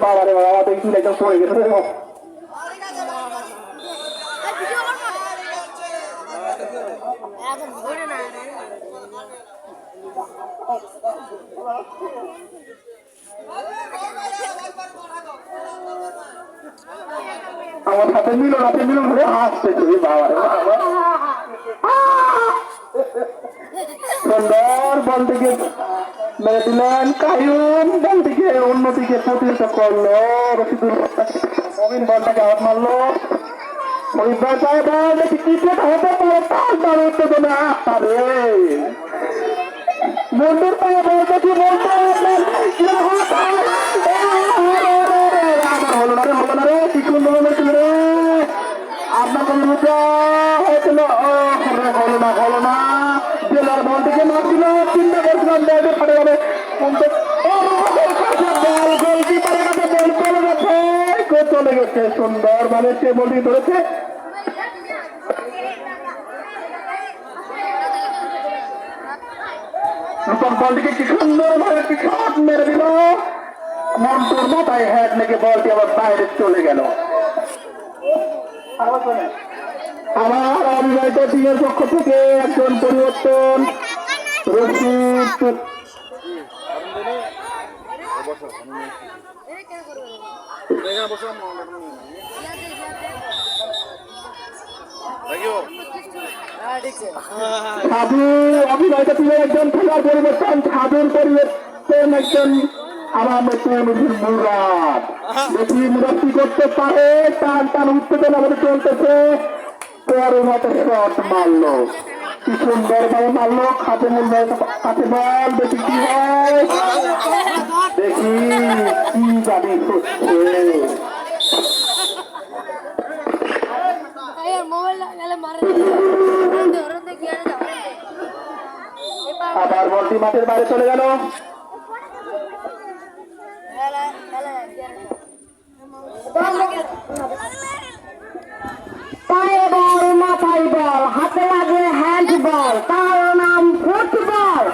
বাবারে বাবা দেখি একদম পড়ে গেছে আমার সাথে মিলন হলে হাসতেছে বাবারে বাবা সুন্দর বল থেকে মেরে দিলেন কায়ুম বল থেকে অন্যদিকে প্রতিহত করলো রশিদুল নবীন বলটাকে আউট মারলো ক্রিকেট হতে পারে তার দ্বারা উত্তেজনা আরে মন্দির পায়ে বল দেখি হলো না রে কি সুন্দর রে আপনার হয়েছিল হলো না জেলার বল থেকে মারছিল চিন্তা করছিলাম বলতে ফাটে যাবে চলে গেছে সুন্দর মানে সে বলটি ধরেছে বলটিকে কি সুন্দর ভাবে কি শট মেরে দিল মন্টুর মাথায় হেড লেগে বলটি আবার বাইরে চলে গেল আমার অবিবাহিত টিমের পক্ষ থেকে একজন পরিবর্তন রশিদ সাধু অবিবাহিত টিমের একজন খেলার পরিবর্তন সাধুর পরিবর্তন একজন আমার মুরাদ দেখি মুরাদ কি করতে পারে টান উত্তেজনা আমাদের চলতেছে পরের মতো শট মারলো কি সুন্দর ভাবে মারলো খাতে কাছে বল দেখি কি হয় দেখি কি জানি হচ্ছে আবার বলটি মাঠের বাইরে চলে গেল পায়ে বল মাথায় বল হাতে লাগে হ্যান্ড বল তার নাম ফুটবল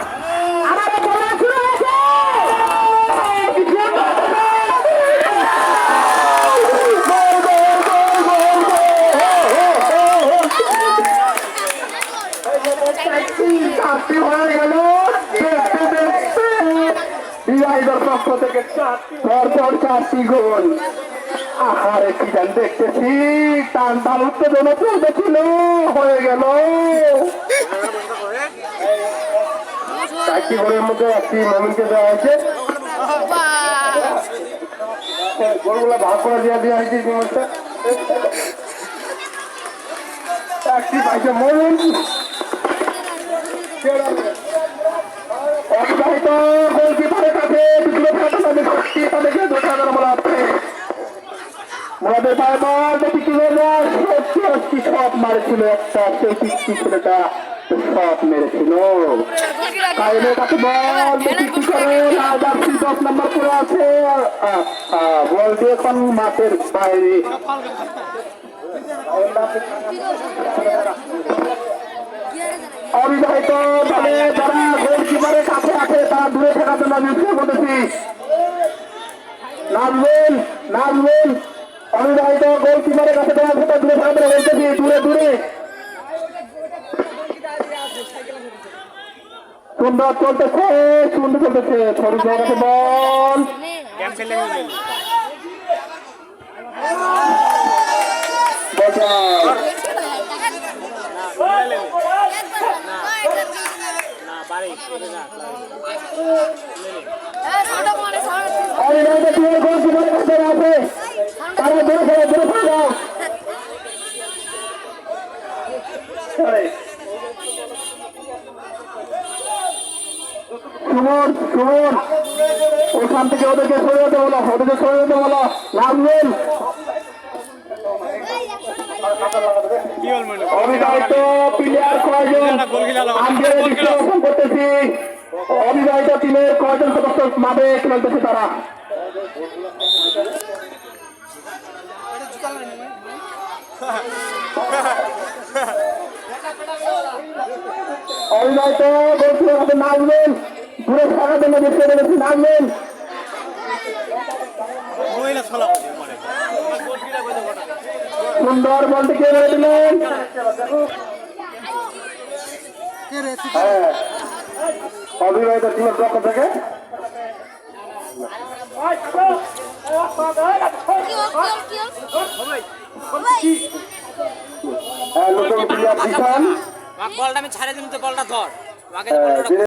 আমাদের খেলা শুরু হয়েছে হয়ে গেল বিআইদের পক্ষ থেকে পরপর 4টি গোল আহারে কি জান দেখতেছি টান উত্তেজনা চলতেছিল হয়ে গেল 4টি গোলের মধ্যে 1টি মমিনকে দেওয়া হয়েছে গোলগুলো ভাগ করে দেওয়া হয়েছে ইতিমধ্যে 1টি পাইছে মমিন অবিবাহিত গোলকিপারের কাছে তাদেরকে দোষাদার বলা হচ্ছে মুরাদের পায়ে বল দেখি কি সত্যি শট মারেছিল একটা সেই পিচ্ছি ছেলেটা শট মেরেছিল কাইলের কাছে বল দেখি কি করে 10 নম্বর করে আছে বল দিয়ে এখন মাঠের বাইরে অবিবাহিত দলে যারা গোলকিপারের কাছে আছে তারা দূরে থাকার জন্য আমি উৎসাহ করতেছি নাজমুল অবিবাহিত গোলকিপারের কাছে দেওয়া আছে দূরে থাকার জন্য বলতেছি দূরে সুন্দর চলতেছে ফরিদ কাছে বল ওখান থেকে ওদেরকে সরিয়ে যেতে বলো নাজমুল অবিবাহিত প্লেয়ার কয়জন করতেছি অবিবাহিত টিমের কয়জন সদস্য মাঠে খেলতেছে তারা অবিবাহিত বলছিল নাজমুল ঘুরে থাকার জন্য দেখতে পেরেছি নাজমুল সুন্দর বলটি কে মেরে দিলেন। হ্যাঁ, অবিবাহিত টিমের পক্ষ থেকে নতুন প্লেয়ার দিশান বলটা আমি ছাড়ে দিন তো বলটা ধর